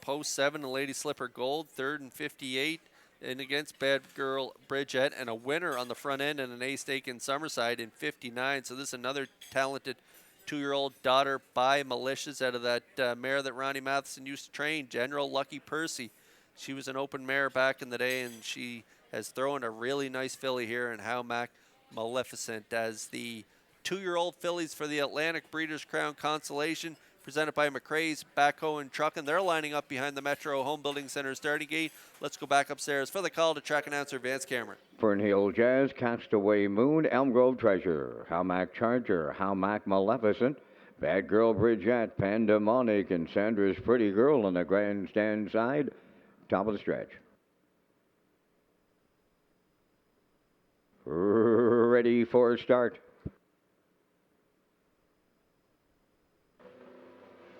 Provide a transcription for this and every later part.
post 7 and Lady Slipper Gold, third and 58. And against Bad Girl Bridget, and a winner on the front end and an A stake in Summerside in 59. So this is another talented 2-year-old daughter by Malicious out of that mare that Ronnie Matheson used to train, General Lucky Percy. She was an open mare back in the day, and she has thrown a really nice filly here in How Mac Maleficent as the 2-year-old fillies for the Atlantic Breeders' Crown Consolation, presented by McRae's Backhoe and Truckin'. They're lining up behind the Metro Home Building Center starting gate. Let's go back upstairs for the call to track announcer Vance Cameron. Fernhill Jazz, Castaway Moon, Elm Grove Treasure, How Mac Charger, How Mac Maleficent, Bad Girl Bridget, Pandemonic, and Sandra's Pretty Girl on the grandstand side. Top of the stretch. Ready for start.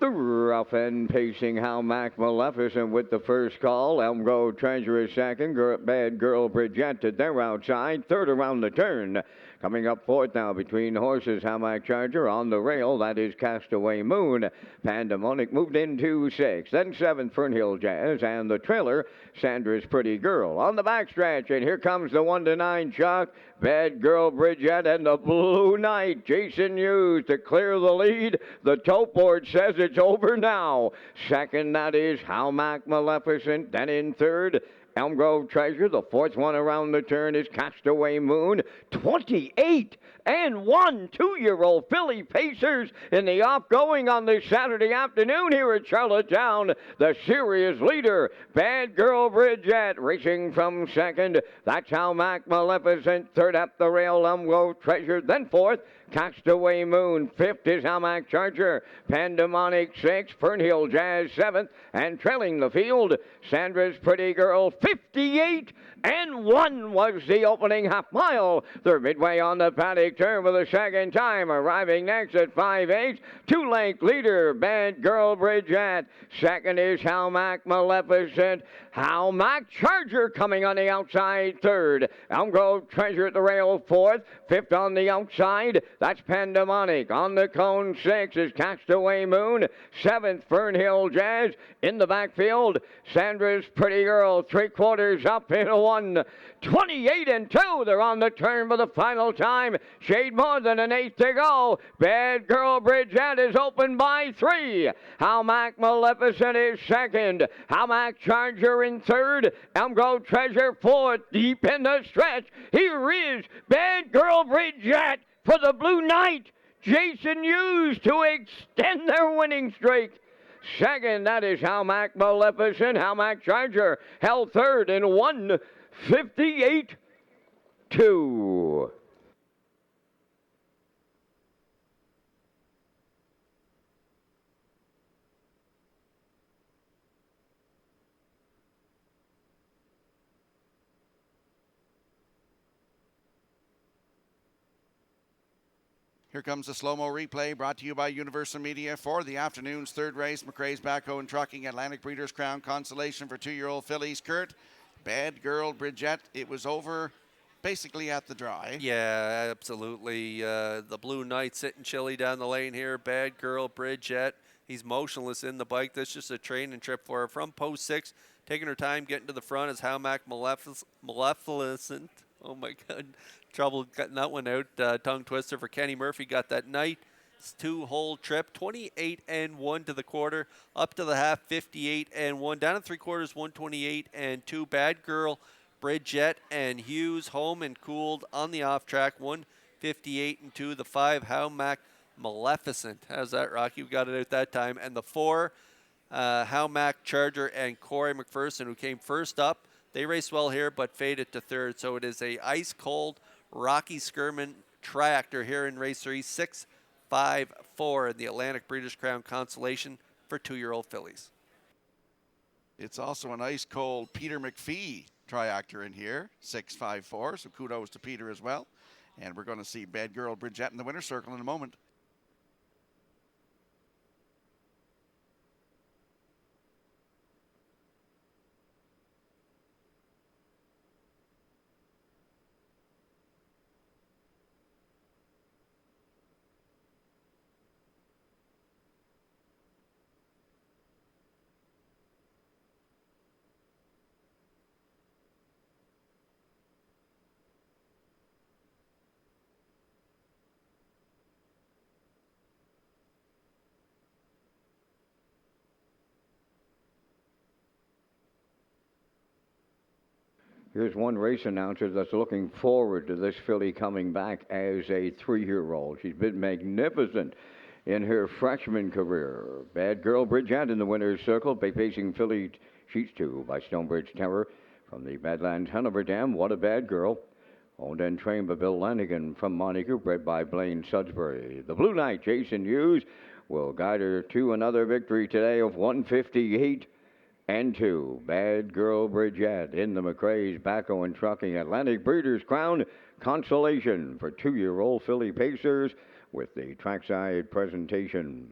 The rough and pacing How Mac Maleficent with the first call. Elm Grove Treasure is second. Bad Girl Bridget to their outside. Third around the turn. Coming up fourth now between horses, How Mac Charger on the rail. That is Castaway Moon. Pandemonic moved into sixth. Then seventh, Fernhill Jazz. And the trailer, Sandra's Pretty Girl. On the backstretch, and here comes the 1-9 Chuck. Bad Girl Bridget and the Blue Knight. Jason Hughes to clear the lead. The tote board says it's over now. Second, that is How Mac Maleficent. Then in third, Elm Grove Treasure. The fourth one around the turn is Castaway Moon. 28 and 1 2-year-old filly pacers in the off-going on this Saturday afternoon here at Charlottetown. The series leader, Bad Girl Bridget, racing from second. That's How Mac Maleficent. Third up the rail, Elm Grove Treasure. Then fourth, Castaway Moon. Fifth is How Mac Charger. Pandemonic sixth. Fernhill Jazz seventh. And trailing the field, Sandra's Pretty Girl. 58 and 1 was the opening half mile. They're midway on the paddock turn for the second time. Arriving next at 5/8. 2-length leader, Bad Girl Bridget. Second is How Mac Maleficent. How Mac Charger coming on the outside third. Elm Grove Treasure at the rail fourth. Fifth on the outside, that's Pandemonic. On the cone sixth is Castaway Moon. Seventh, Fernhill Jazz. In the backfield, Sandra's Pretty Girl. 3/4 up in a 1. 28 and 2. They're on the turn for the final time. Shade more than an eighth to go. Bad Girl Bridget is open by 3. How Mac Maleficent is second. How Mac Charger in third. Elm Grove Treasure fourth. Deep in the stretch, here is Bad Girl Bridget for the Blue Knight. Jason Hughes to extend their winning streak. Second, that is How Mac Maleficent. How Mac Charger held third in 1:58.2. Here comes the slow-mo replay brought to you by Universal Media for the afternoon's third race. McRae's Backhoe and Trucking, Atlantic Breeders' Crown Consolation for 2-year-old fillies. Kurt, Bad Girl Bridget, it was over basically at the dry. Yeah, absolutely. The Blue Knight sitting chilly down the lane here. Bad Girl Bridget. He's motionless in the bike. That's just a training trip for her. From post 6, taking her time getting to the front is How Mac Maleficent. Oh, my God. Trouble getting that one out. Tongue twister for Kenny Murphy. Got that night. It's 2-hole trip. 28 and 1 to the quarter. Up to the half, 58 and 1. Down at 3/4, 128 and 2. Bad Girl Bridget and Hughes home and cooled on the off track. 158 and 2. The 5, How Mac Maleficent. How's that, Rocky? We got it out that time. And the 4, How Mac Charger and Corey McPherson, who came first up. They raced well here, but faded to third. So it is a ice-cold Rocky Skirman triactor here in race 3. 6-5-4 in the Atlantic Breeders' Crown Consolation for 2-year-old fillies. It's also an ice-cold Peter McPhee triactor in here. 6-5-4, so kudos to Peter as well. And we're going to see Bad Girl Bridget in the winner's circle in a moment. Here's one race announcer that's looking forward to this filly coming back as a 3-year-old. She's been magnificent in her freshman career. Bad Girl Bridgette in the winner's circle, facing filly Sheets 2 by Stonebridge Terror from the Badlands Hanover Dam. What a Bad Girl. Owned and trained by Bill Lanigan from Montague, bred by Blaine Sudbury. The Blue Knight, Jason Hughes, will guide her to another victory today of 158 and 2. Bad Girl Bridgette in the McRae's Backhoe and Trucking Atlantic Breeders' Crown consolation for 2-year-old filly pacers with the trackside presentation.